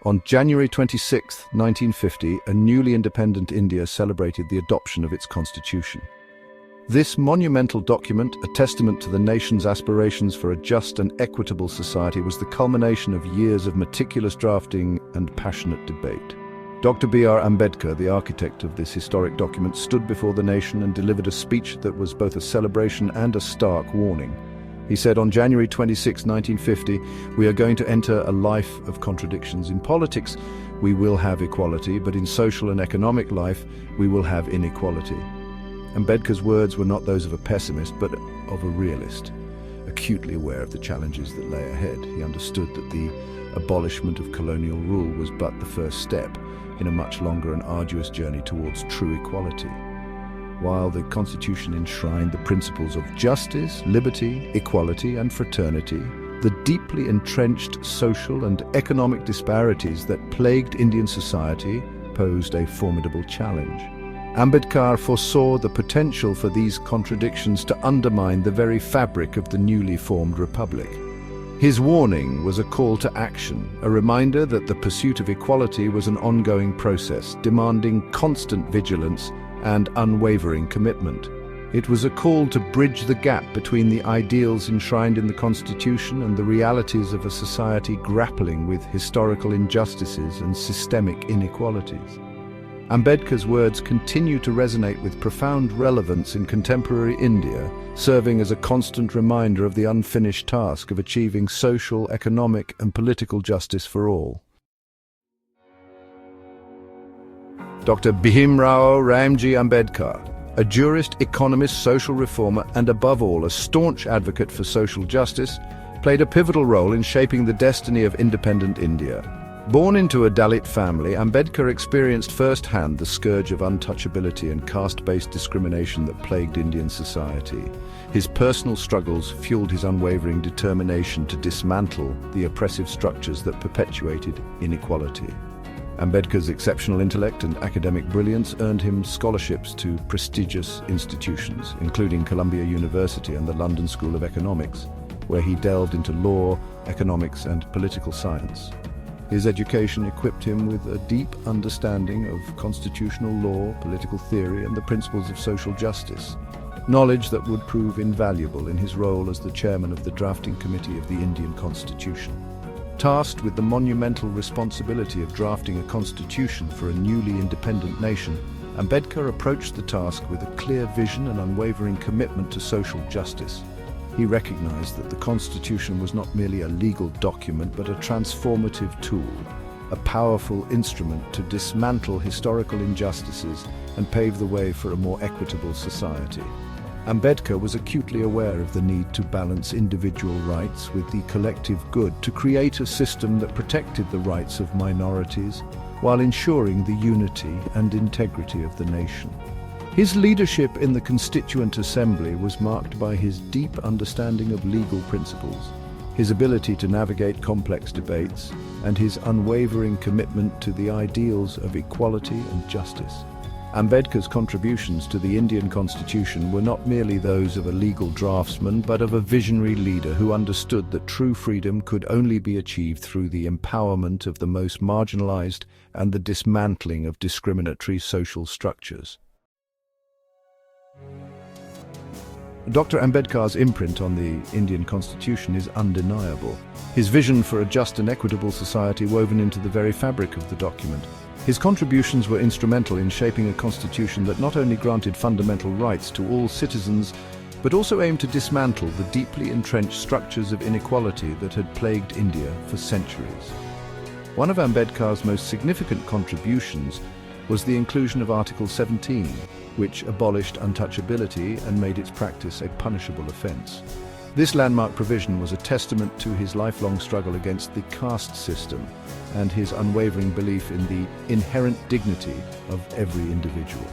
On January 26, 1950, a newly independent India celebrated the adoption of its constitution. This monumental document, a testament to the nation's aspirations for a just and equitable society, was the culmination of years of meticulous drafting and passionate debate. Dr. B.R. Ambedkar, the architect of this historic document, stood before the nation and delivered a speech that was both a celebration and a stark warning. He said, on January 26, 1950, "We are going to enter a life of contradictions. In politics, we will have equality, but in social and economic life, we will have inequality." Ambedkar's words were not those of a pessimist, but of a realist, acutely aware of the challenges that lay ahead. He understood that the abolishment of colonial rule was but the first step in a much longer and arduous journey towards true equality. While the Constitution enshrined the principles of justice, liberty, equality, and fraternity, the deeply entrenched social and economic disparities that plagued Indian society posed a formidable challenge. Ambedkar foresaw the potential for these contradictions to undermine the very fabric of the newly formed republic. His warning was a call to action, a reminder that the pursuit of equality was an ongoing process, demanding constant vigilance and unwavering commitment. It was a call to bridge the gap between the ideals enshrined in the Constitution and the realities of a society grappling with historical injustices and systemic inequalities. Ambedkar's words continue to resonate with profound relevance in contemporary India, serving as a constant reminder of the unfinished task of achieving social, economic, and political justice for all. Dr. Bhimrao Ambedkar, a jurist, economist, social reformer, and above all a staunch advocate for social justice, played a pivotal role in shaping the destiny of independent India. Born into a Dalit family, Ambedkar experienced firsthand the scourge of untouchability and caste-based discrimination that plagued Indian society. His personal struggles fueled his unwavering determination to dismantle the oppressive structures that perpetuated inequality. Ambedkar's exceptional intellect and academic brilliance earned him scholarships to prestigious institutions, including Columbia University and the London School of Economics, where he delved into law, economics, and political science. His education equipped him with a deep understanding of constitutional law, political theory, and the principles of social justice, knowledge that would prove invaluable in his role as the chairman of the drafting committee of the Indian Constitution. Tasked with the monumental responsibility of drafting a constitution for a newly independent nation, Ambedkar approached the task with a clear vision and unwavering commitment to social justice. He recognized that the Constitution was not merely a legal document, but a transformative tool, a powerful instrument to dismantle historical injustices and pave the way for a more equitable society. Ambedkar was acutely aware of the need to balance individual rights with the collective good to create a system that protected the rights of minorities while ensuring the unity and integrity of the nation. His leadership in the Constituent Assembly was marked by his deep understanding of legal principles, his ability to navigate complex debates, and his unwavering commitment to the ideals of equality and justice. Ambedkar's contributions to the Indian Constitution were not merely those of a legal draftsman, but of a visionary leader who understood that true freedom could only be achieved through the empowerment of the most marginalized and the dismantling of discriminatory social structures. Dr. Ambedkar's imprint on the Indian Constitution is undeniable. His vision for a just and equitable society woven into the very fabric of the document. His contributions were instrumental in shaping a constitution that not only granted fundamental rights to all citizens, but also aimed to dismantle the deeply entrenched structures of inequality that had plagued India for centuries. One of Ambedkar's most significant contributions was the inclusion of Article 17, which abolished untouchability and made its practice a punishable offence. This landmark provision was a testament to his lifelong struggle against the caste system and his unwavering belief in the inherent dignity of every individual.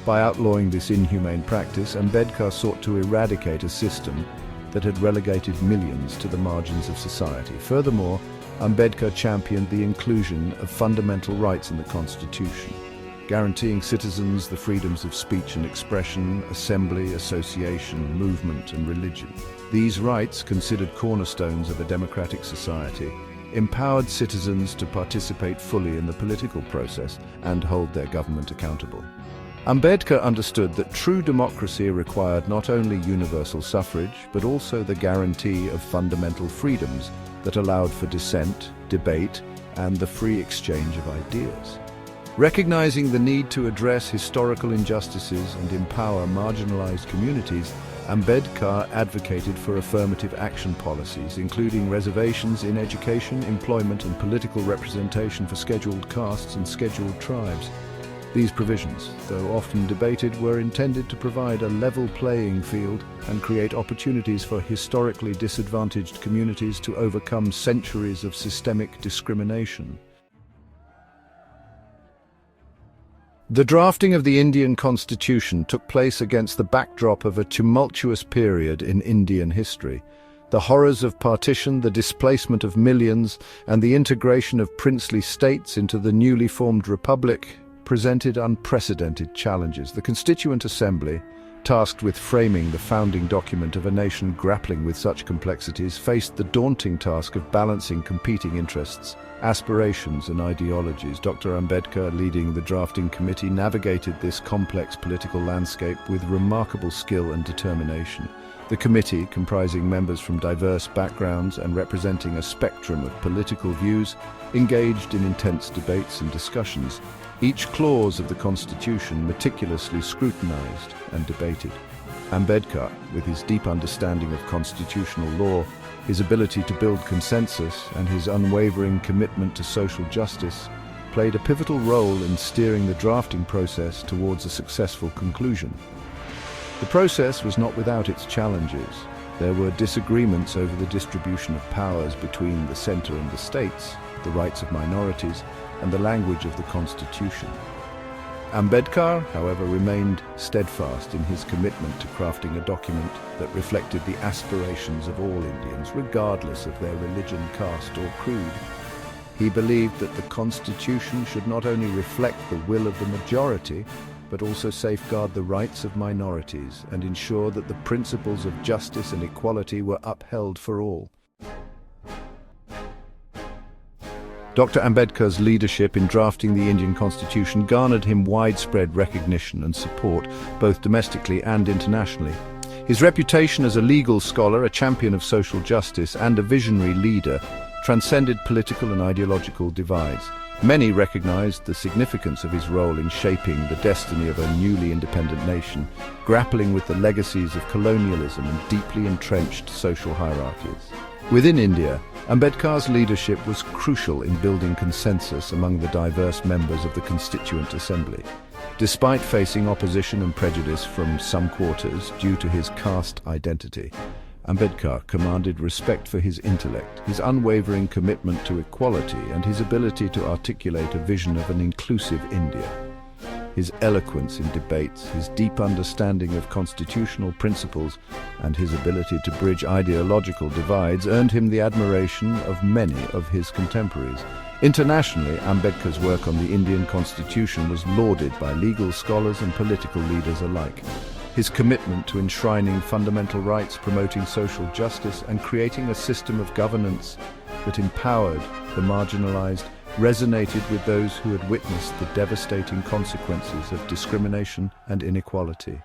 By outlawing this inhumane practice, Ambedkar sought to eradicate a system that had relegated millions to the margins of society. Furthermore, Ambedkar championed the inclusion of fundamental rights in the Constitution, guaranteeing citizens the freedoms of speech and expression, assembly, association, movement, and religion. These rights, considered cornerstones of a democratic society, empowered citizens to participate fully in the political process and hold their government accountable. Ambedkar understood that true democracy required not only universal suffrage, but also the guarantee of fundamental freedoms that allowed for dissent, debate, and the free exchange of ideas. Recognizing the need to address historical injustices and empower marginalized communities, Ambedkar advocated for affirmative action policies, including reservations in education, employment, and political representation for scheduled castes and scheduled tribes. These provisions, though often debated, were intended to provide a level playing field and create opportunities for historically disadvantaged communities to overcome centuries of systemic discrimination. The drafting of the Indian Constitution took place against the backdrop of a tumultuous period in Indian history. The horrors of partition, the displacement of millions, and the integration of princely states into the newly formed republic presented unprecedented challenges. The Constituent Assembly, tasked with framing the founding document of a nation grappling with such complexities, faced the daunting task of balancing competing interests, aspirations, and ideologies. Dr. Ambedkar, leading the drafting committee, navigated this complex political landscape with remarkable skill and determination. The committee, comprising members from diverse backgrounds and representing a spectrum of political views, engaged in intense debates and discussions. Each clause of the Constitution meticulously scrutinized and debated. Ambedkar, with his deep understanding of constitutional law, his ability to build consensus, and his unwavering commitment to social justice, played a pivotal role in steering the drafting process towards a successful conclusion. The process was not without its challenges. There were disagreements over the distribution of powers between the center and the states, the rights of minorities, and the language of the Constitution. Ambedkar, however, remained steadfast in his commitment to crafting a document that reflected the aspirations of all Indians, regardless of their religion, caste, or creed. He believed that the Constitution should not only reflect the will of the majority, but also safeguard the rights of minorities and ensure that the principles of justice and equality were upheld for all. Dr. Ambedkar's leadership in drafting the Indian Constitution garnered him widespread recognition and support, both domestically and internationally. His reputation as a legal scholar, a champion of social justice, and a visionary leader transcended political and ideological divides. Many recognized the significance of his role in shaping the destiny of a newly independent nation, grappling with the legacies of colonialism and deeply entrenched social hierarchies. Within India, Ambedkar's leadership was crucial in building consensus among the diverse members of the Constituent Assembly. Despite facing opposition and prejudice from some quarters due to his caste identity, Ambedkar commanded respect for his intellect, his unwavering commitment to equality, and his ability to articulate a vision of an inclusive India. His eloquence in debates, his deep understanding of constitutional principles, and his ability to bridge ideological divides earned him the admiration of many of his contemporaries. Internationally, Ambedkar's work on the Indian Constitution was lauded by legal scholars and political leaders alike. His commitment to enshrining fundamental rights, promoting social justice, and creating a system of governance that empowered the marginalized resonated with those who had witnessed the devastating consequences of discrimination and inequality.